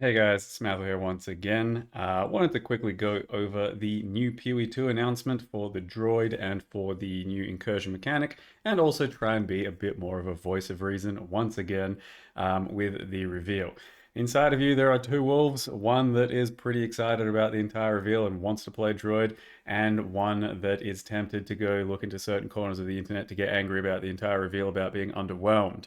Hey guys, it's Matthew here once again. Wanted to quickly go over the new PoE 2 announcement for the Droid and for the new incursion mechanic, and also try and be a bit more of a voice of reason once again with the reveal. Inside of you, there are two wolves, one that is pretty excited about the entire reveal and wants to play Droid, and one that is tempted to go look into certain corners of the internet to get angry about the entire reveal about being underwhelmed.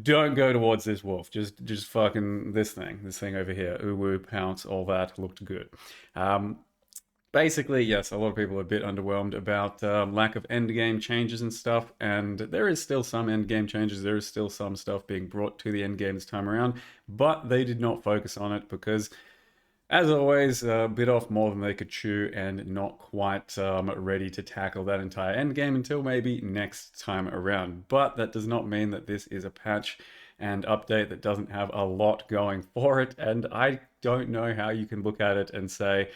Don't go towards this wolf. Just fucking this thing over here. Uwu, pounce, all that looked good. Um, Basically, yes, a lot of people are a bit underwhelmed about lack of endgame changes and stuff, and there is still some endgame changes. There is still some stuff being brought to the endgame this time around, but they did not focus on it because as always, bit off more than they could chew and not quite ready to tackle that entire endgame until maybe next time around. But that does not mean that this is a patch and update that doesn't have a lot going for it. And I don't know how you can look at it and say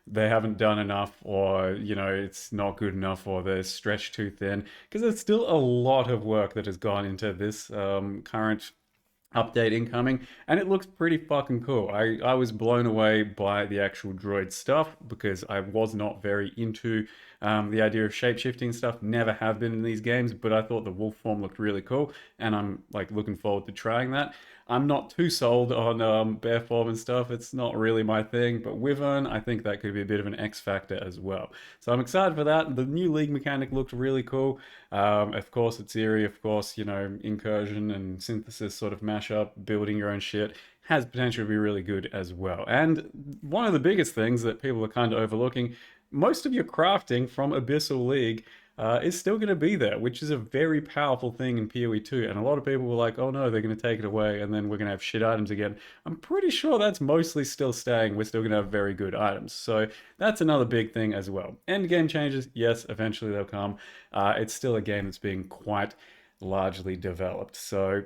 they haven't done enough, or it's not good enough, or they're stretched too thin, because there's still a lot of work that has gone into this current update incoming, and it looks pretty fucking cool. I was blown away by the actual droid stuff because I was not very into the idea of shapeshifting stuff, never have been in these games, but I thought the wolf form looked really cool, and I'm like looking forward to trying that. I'm not too sold on bear form and stuff. It's not really my thing, but Wyvern, I think that could be a bit of an X factor as well. So I'm excited for that. The new league mechanic looked really cool. Of course, it's eerie. Of course, incursion and synthesis sort of mashup, building your own shit has potential to be really good as well. And one of the biggest things that people are kind of overlooking, most of your crafting from Abyssal League is still going to be there, which is a very powerful thing in PoE 2. And a lot of people were like, oh no, they're going to take it away and then we're going to have shit items again. I'm pretty sure that's mostly still staying. We're still going to have very good items. So that's another big thing as well. End game changes, yes, eventually they'll come. It's still a game that's being quite largely developed. So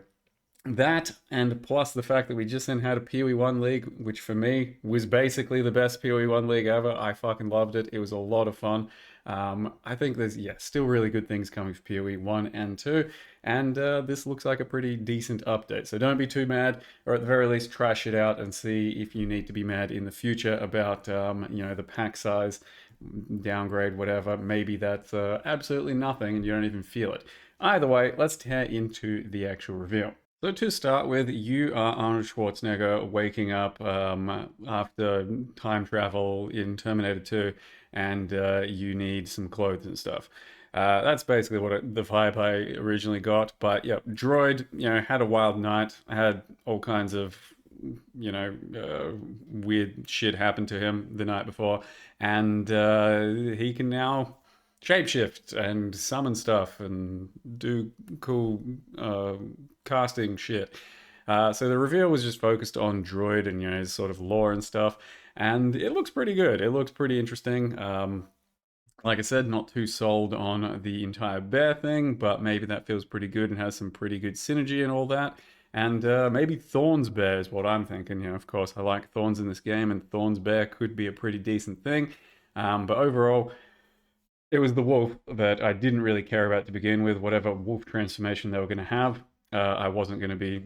that, and plus the fact that we just then had a PoE 1 league, which for me was basically the best PoE 1 league ever. I fucking loved it. It was a lot of fun. I think there's, yeah, still really good things coming for PoE 1 and 2, and this looks like a pretty decent update. So don't be too mad, or at the very least try shit out and see if you need to be mad in the future about, the pack size, downgrade, whatever. Maybe that's absolutely nothing and you don't even feel it. Either way, let's tear into the actual reveal. So to start with, you are Arnold Schwarzenegger waking up after time travel in Terminator 2, and you need some clothes and stuff. That's basically what the vibe I originally got. But yeah, Droid, had a wild night, had all kinds of, weird shit happen to him the night before, and he can now shapeshift and summon stuff and do cool casting shit. So the reveal was just focused on Droid and his sort of lore and stuff, and it looks pretty good. It looks pretty interesting. Like I said, not too sold on the entire bear thing, but maybe that feels pretty good and has some pretty good synergy and all that. And maybe Thorn's bear is what I'm thinking. Of course, I like Thorns in this game, and Thorn's bear could be a pretty decent thing. But overall, it was the wolf that I didn't really care about to begin with. Whatever wolf transformation they were going to have, I wasn't going to be,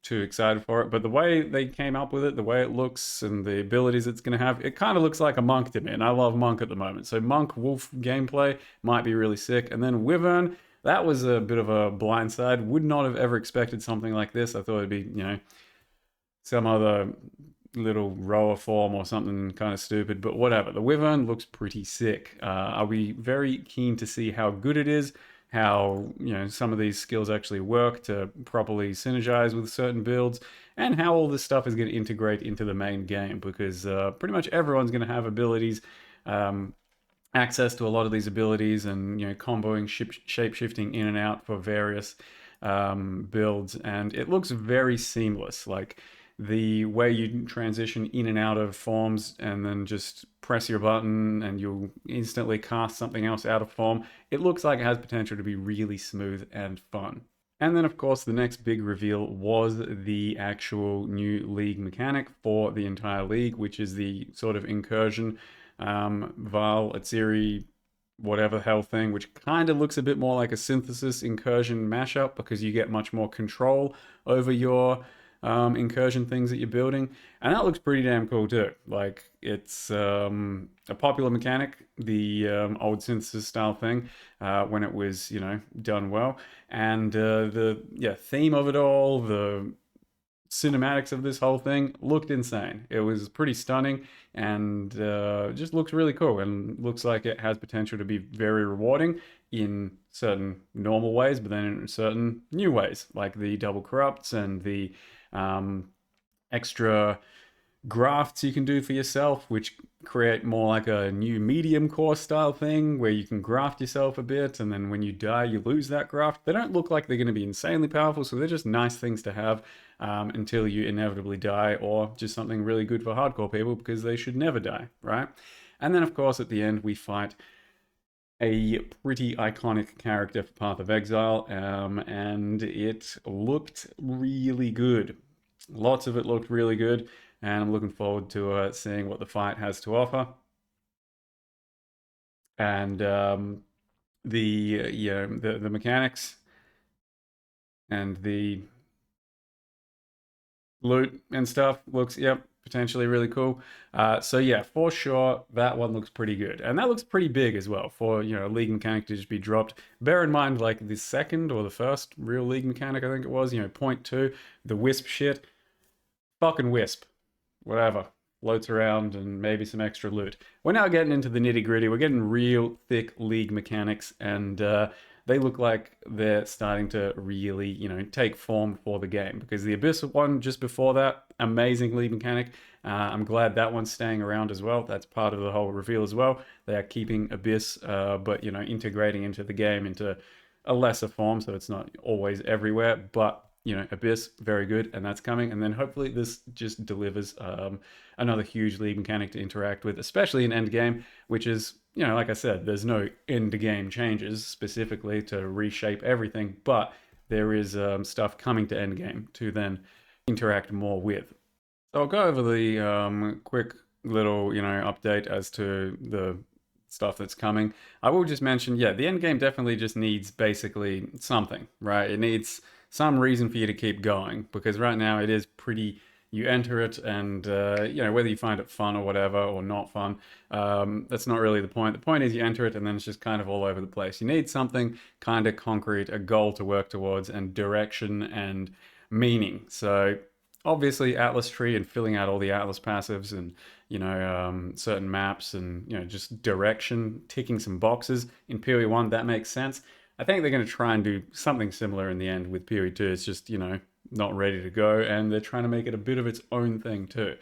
too excited for it. But the way they came up with it, the way it looks, and the abilities it's going to have, it kind of looks like a monk to me. And I love monk at the moment. So monk wolf gameplay might be really sick. And then wyvern, that was a bit of a blindside. Would not have ever expected something like this. I thought it'd be, some other little rower form or something kind of stupid, but whatever. The wyvern looks pretty sick. Are we very keen to see how good it is, how some of these skills actually work to properly synergize with certain builds, and how all this stuff is going to integrate into the main game, because pretty much everyone's going to have abilities, access to a lot of these abilities, and comboing, shape shifting in and out for various builds, and it looks very seamless. Like the way you transition in and out of forms and then just press your button and you'll instantly cast something else out of form, it looks like it has potential to be really smooth and fun. And then, of course, the next big reveal was the actual new league mechanic for the entire league, which is the sort of incursion, Vaal, Atziri, whatever the hell thing, which kind of looks a bit more like a synthesis incursion mashup because you get much more control over your incursion things that you're building, and that looks pretty damn cool too. Like it's a popular mechanic, the old synthesis style thing, when it was done well, and the theme of it all, the cinematics of this whole thing looked insane. It was pretty stunning and just looks really cool and looks like it has potential to be very rewarding in certain normal ways, but then in certain new ways, like the double corrupts and the extra grafts you can do for yourself, which create more like a new medium core style thing where you can graft yourself a bit, and then when you die, you lose that graft. They don't look like they're going to be insanely powerful, so they're just nice things to have until you inevitably die, or just something really good for hardcore people because they should never die, right? And then, of course, at the end, we fight a pretty iconic character for Path of Exile, and it looked really good. Lots of it looked really good, and I'm looking forward to seeing what the fight has to offer. And the mechanics and the loot and stuff looks, yep, potentially really cool. So yeah, for sure, that one looks pretty good. And that looks pretty big as well for, a league mechanic to just be dropped. Bear in mind, like the second or the first real league mechanic, I think it was, point two, the wisp shit, fucking wisp, whatever. Floats around and maybe some extra loot. We're now getting into the nitty gritty. We're getting real thick league mechanics, and they look like they're starting to really, take form for the game. Because the Abyss one just before that, amazing league mechanic. I'm glad that one's staying around as well. That's part of the whole reveal as well. They are keeping Abyss, but integrating into the game into a lesser form, so it's not always everywhere. But Abyss, very good, and that's coming. And then hopefully this just delivers another huge league mechanic to interact with, especially in Endgame, which is, like I said, there's no Endgame changes specifically to reshape everything, but there is stuff coming to Endgame to then interact more with. So I'll go over the quick little, update as to the stuff that's coming. I will just mention, yeah, the end game definitely just needs basically something, right? It needs some reason for you to keep going because right now it is pretty. You enter it, and whether you find it fun or whatever, or not fun, that's not really the point. The point is you enter it, and then it's just kind of all over the place. You need something kind of concrete, a goal to work towards, and direction and meaning. So obviously Atlas tree and filling out all the Atlas passives and certain maps and just direction, ticking some boxes in PoE 1, that makes sense. I think they're going to try and do something similar in the end with PoE 2. It's just not ready to go, and they're trying to make it a bit of its own thing too.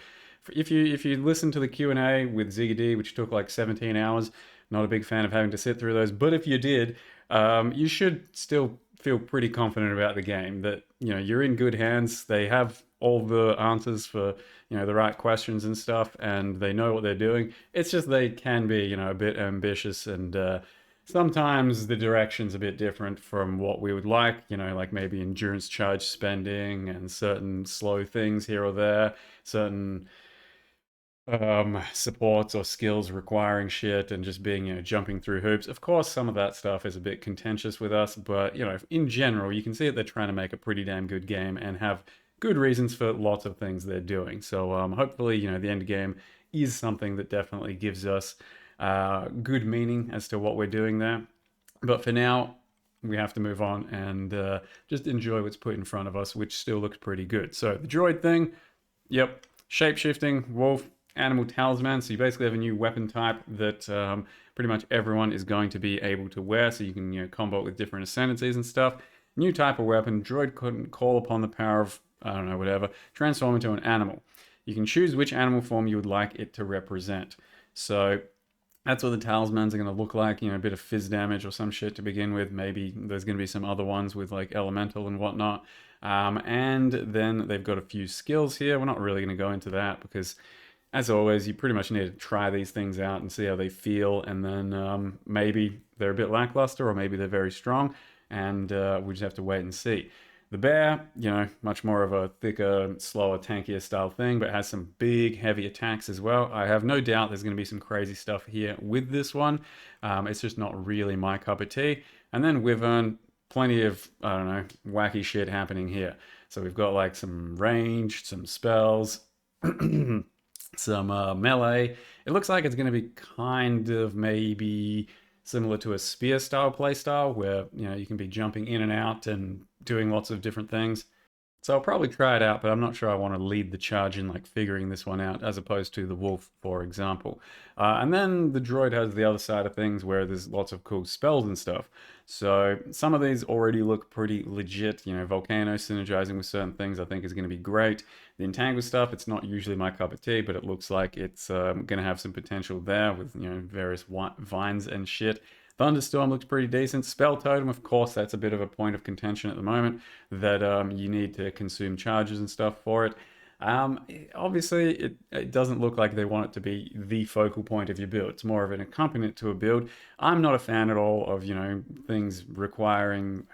If you listen to the Q&A with ZD, which took like 17 hours, not a big fan of having to sit through those, but if you did, you should still feel pretty confident about the game that you're in good hands. They have all the answers for the right questions and stuff, and they know what they're doing. It's just they can be a bit ambitious, and sometimes the direction's a bit different from what we would like maybe endurance charge spending and certain slow things here or there, certain supports or skills requiring shit and just being jumping through hoops. Of course some of that stuff is a bit contentious with us, but in general you can see that they're trying to make a pretty damn good game and have good reasons for lots of things they're doing. So hopefully the end game is something that definitely gives us good meaning as to what we're doing there. But for now we have to move on and just enjoy what's put in front of us, which still looks pretty good. So the droid thing, yep, shape-shifting wolf, animal talisman. So you basically have a new weapon type that pretty much everyone is going to be able to wear. So you can combo it with different ascendancies and stuff. New type of weapon. Droid couldn't call upon the power of, I don't know, whatever. Transform into an animal. You can choose which animal form you would like it to represent. So that's what the talismans are going to look like. A bit of fizz damage or some shit to begin with. Maybe there's going to be some other ones with like elemental and whatnot. And then they've got a few skills here. We're not really going to go into that because, as always, you pretty much need to try these things out and see how they feel, and then maybe they're a bit lackluster or maybe they're very strong, and we just have to wait and see. The bear, much more of a thicker, slower, tankier style thing, but has some big, heavy attacks as well. I have no doubt there's going to be some crazy stuff here with this one. It's just not really my cup of tea. And then Wyvern, plenty of, I don't know, wacky shit happening here. So we've got like some range, some spells, some melee. It looks like it's going to be kind of maybe similar to a spear style playstyle where you can be jumping in and out and doing lots of different things. So I'll probably try it out, but I'm not sure I want to lead the charge in like figuring this one out as opposed to the wolf, for example. And then the droid has the other side of things where there's lots of cool spells and stuff. So some of these already look pretty legit. Volcano synergizing with certain things I think is going to be great. The entangle stuff, it's not usually my cup of tea, but it looks like it's going to have some potential there with various vines and shit. Thunderstorm looks pretty decent. Spell Totem, of course, that's a bit of a point of contention at the moment that you need to consume charges and stuff for it. Obviously, it doesn't look like they want it to be the focal point of your build. It's more of an accompaniment to a build. I'm not a fan at all of things requiring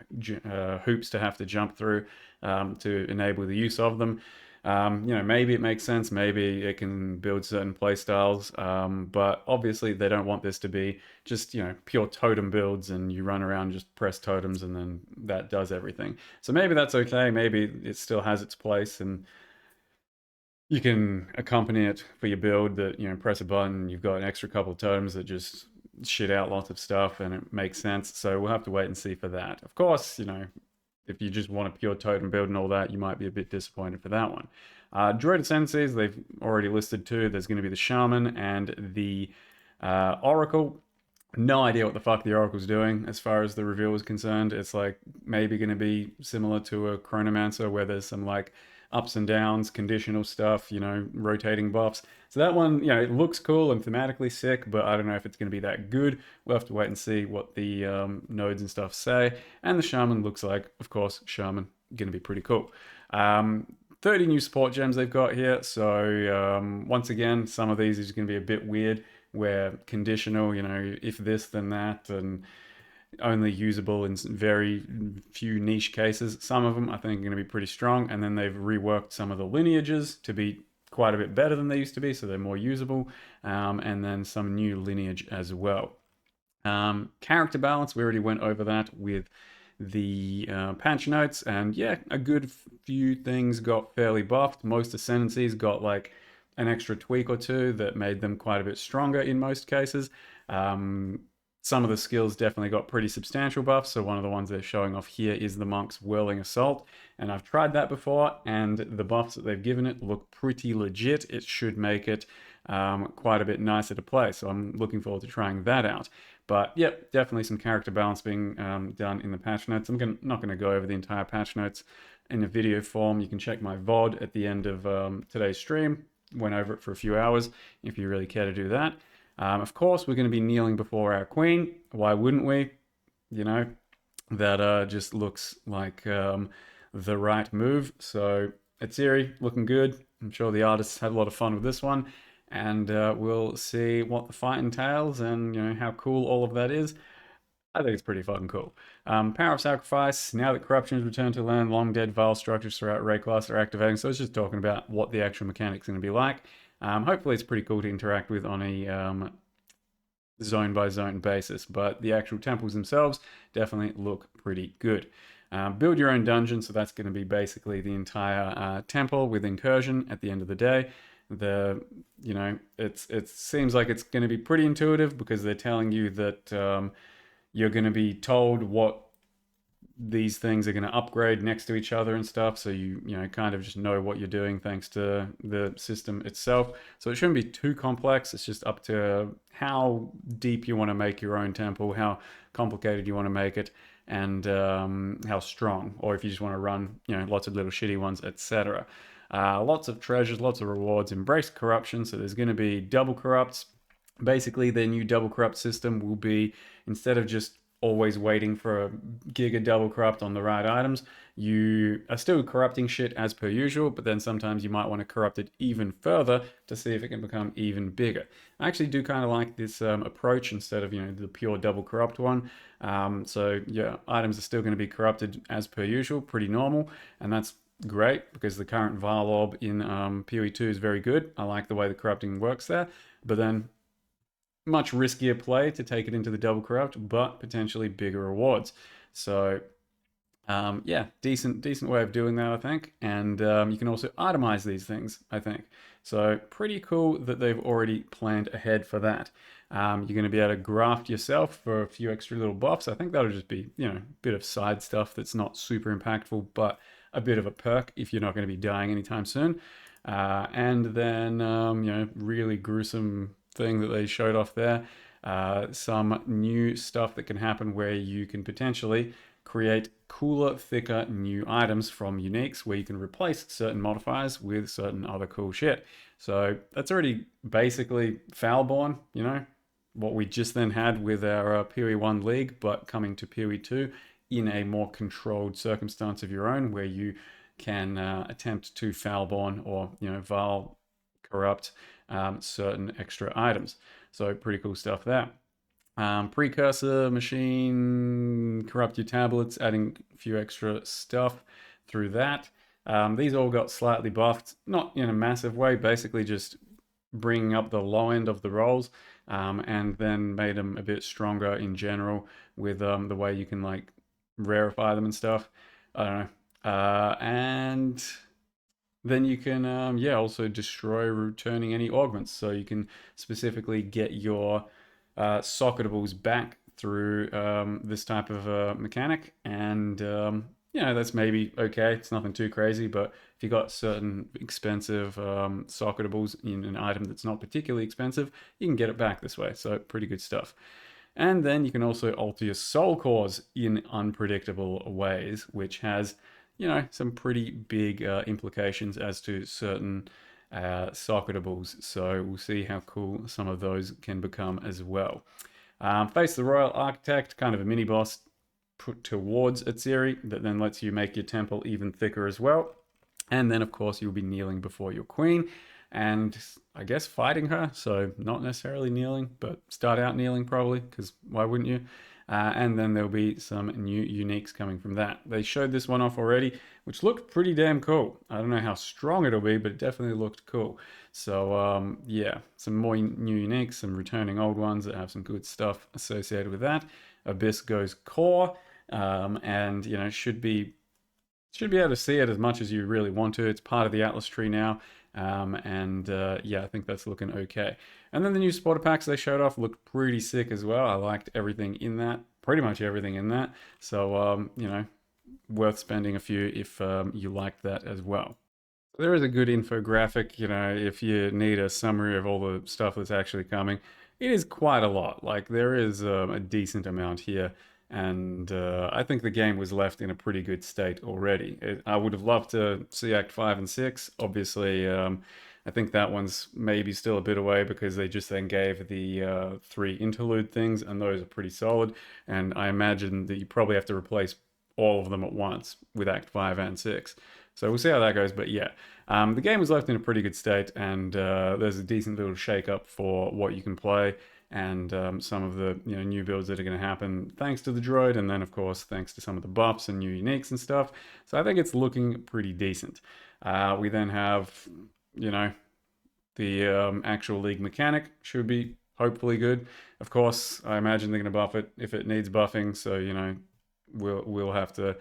hoops to have to jump through to enable the use of them. Maybe it makes sense. Maybe it can build certain play styles. But obviously, they don't want this to be just pure totem builds and you run around just press totems and then that does everything. So maybe that's okay. Maybe it still has its place and you can accompany it for your build that press a button, you've got an extra couple of totems that just shit out lots of stuff and it makes sense. So we'll have to wait and see for that. Of course, if you just want a pure totem build and all that, you might be a bit disappointed for that one. Druid Ascendancies, they've already listed two. There's going to be the Shaman and the Oracle. No idea what the fuck the Oracle's doing as far as the reveal is concerned. It's like maybe going to be similar to a Chronomancer where there's some like ups and downs, conditional stuff, rotating buffs. So that one, it looks cool and thematically sick, but I don't know if it's going to be that good. We'll have to wait and see what the nodes and stuff say. And the Shaman looks like, of course, Shaman, going to be pretty cool. 30 new support gems they've got here. So once again, some of these is going to be a bit weird where conditional, if this, then that, and only usable in very few niche cases. Some of them I think are going to be pretty strong, and then they've reworked some of the lineages to be quite a bit better than they used to be, so they're more usable, and then some new lineage as well. Character balance, we already went over that with the patch notes, and yeah, a good few things got fairly buffed. Most Ascendancies got like an extra tweak or two that made them quite a bit stronger in most cases. Some of the skills definitely got pretty substantial buffs. So one of the ones they're showing off here is the Monk's Whirling Assault. And I've tried that before, and the buffs that they've given it look pretty legit. It should make it quite a bit nicer to play. So I'm looking forward to trying that out. But yep, definitely some character balance being done in the patch notes. I'm not going to go over the entire patch notes in a video form. You can check my VOD at the end of today's stream. Went over it for a few hours if you really care to do that. Of course, we're going to be kneeling before our queen. Why wouldn't we? That just looks like the right move. So Atziri looking good. I'm sure the artists had a lot of fun with this one. And we'll see what the fight entails and how cool all of that is. I think it's pretty fucking cool. Power of Sacrifice. Now that corruption has returned to land, long dead Vaal structures throughout Ray class are activating. So it's just talking about what the actual mechanic's going to be like. Hopefully it's pretty cool to interact with on a zone by zone basis, but the actual temples themselves definitely look pretty good. Build your own dungeon, so that's going to be basically the entire temple with incursion at the end of the day. It seems like it's going to be pretty intuitive because they're telling you that you're going to be told what these things are going to upgrade next to each other and stuff, so you kind of just know what you're doing thanks to the system itself. So it shouldn't be too complex. It's just up to how deep you want to make your own temple, how complicated you want to make it, and how strong, or if you just want to run lots of little shitty ones, etc. Lots of treasures, lots of rewards. Embrace corruption, so there's going to be double corrupts. Basically, their new double corrupt system will be, instead of just always waiting for a giga double corrupt on the right items, you are still corrupting shit as per usual, but then sometimes you might want to corrupt it even further to see if it can become even bigger. I actually do kind of like this approach instead of the pure double corrupt one. So yeah, items are still going to be corrupted as per usual, pretty normal, and that's great because the current Vaal orb in PoE 2 is very good. I like the way the corrupting works there, but then much riskier play to take it into the double corrupt, but potentially bigger rewards. So Yeah, decent way of doing that, I think. And you can also itemize these things, I think. So pretty cool that they've already planned ahead for that. You're going to be able to graft yourself for a few extra little buffs. I think that'll just be, a bit of side stuff that's not super impactful, but a bit of a perk if you're not going to be dying anytime soon. And then, really gruesome thing that they showed off there. Some new stuff that can happen where you can potentially create cooler, thicker new items from uniques where you can replace certain modifiers with certain other cool shit. So that's already basically Foulborn, what we just then had with our PoE 1 League, but coming to PoE 2 in a more controlled circumstance of your own where you can attempt to Foulborn or, Vaal corrupt certain extra items. So pretty cool stuff there. Precursor, machine, corrupt your tablets, adding a few extra stuff through that. These all got slightly buffed, not in a massive way, basically just bringing up the low end of the rolls, and then made them a bit stronger in general with the way you can like rarefy them and stuff. I don't know. And then you can, also destroy returning any augments. So you can specifically get your socketables back through this type of mechanic. And, that's maybe okay. It's nothing too crazy. But if you got certain expensive socketables in an item that's not particularly expensive, you can get it back this way. So pretty good stuff. And then you can also alter your soul cores in unpredictable ways, which has, some pretty big implications as to certain socketables. So we'll see how cool some of those can become as well. Face the Royal Architect, kind of a mini boss put towards Atziri that then lets you make your temple even thicker as well. And then, of course, you'll be kneeling before your queen and I guess fighting her. So, not necessarily kneeling, but start out kneeling probably, because why wouldn't you? And then there'll be some new uniques coming from that. They showed this one off already, which looked pretty damn cool. I don't know how strong it'll be, but it definitely looked cool. So, yeah, some more new uniques, some returning old ones that have some good stuff associated with that. Abyss goes core, and should be able to see it as much as you really want to. It's part of the Atlas tree now. And yeah, I think that's looking okay. And then the new spotter packs they showed off looked pretty sick as well. I liked everything in that, pretty much everything in that. So, worth spending a few if you liked that as well. There is a good infographic, if you need a summary of all the stuff that's actually coming. It is quite a lot. Like, there is a decent amount here. And I think the game was left in a pretty good state already. I would have loved to see Act 5 and 6. Obviously, I think that one's maybe still a bit away because they just then gave the 3 interlude things, and those are pretty solid. And I imagine that you probably have to replace all of them at once with Act 5 and 6. So we'll see how that goes. But yeah, the game was left in a pretty good state, and there's a decent little shake up for what you can play and some of the new builds that are going to happen thanks to the droid, and then of course thanks to some of the buffs and new uniques and stuff. So I think it's looking pretty decent. We then have the actual league mechanic should be hopefully good. Of course, I imagine they're going to buff it if it needs buffing. So we'll have to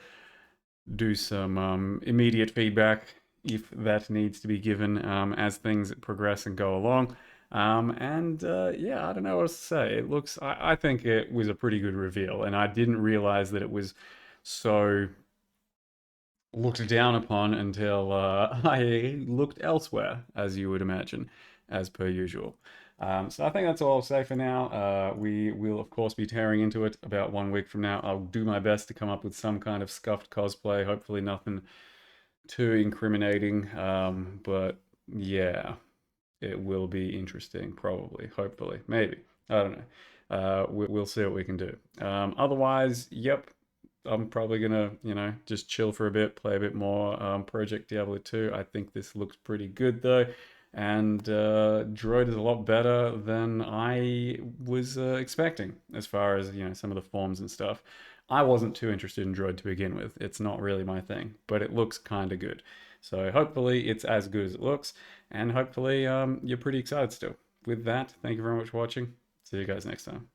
do some immediate feedback if that needs to be given as things progress and go along. Yeah, I don't know what else to say. It looks, I think it was a pretty good reveal, and I didn't realize that it was so looked down upon until I looked elsewhere, as you would imagine, as per usual. So I think that's all I'll say for now. We will, of course, be tearing into it about 1 week from now. I'll do my best to come up with some kind of scuffed cosplay. Hopefully, nothing too incriminating. But yeah, it will be interesting, probably, hopefully, maybe. I don't know. We'll see what we can do. Otherwise, yep, I'm probably gonna, just chill for a bit, play a bit more Project Diablo 2. I think this looks pretty good though, and Droid is a lot better than I was expecting as far as some of the forms and stuff. I wasn't too interested in Droid to begin with. It's not really my thing, but it looks kind of good. So hopefully it's as good as it looks, and hopefully you're pretty excited still. With that, thank you very much for watching. See you guys next time.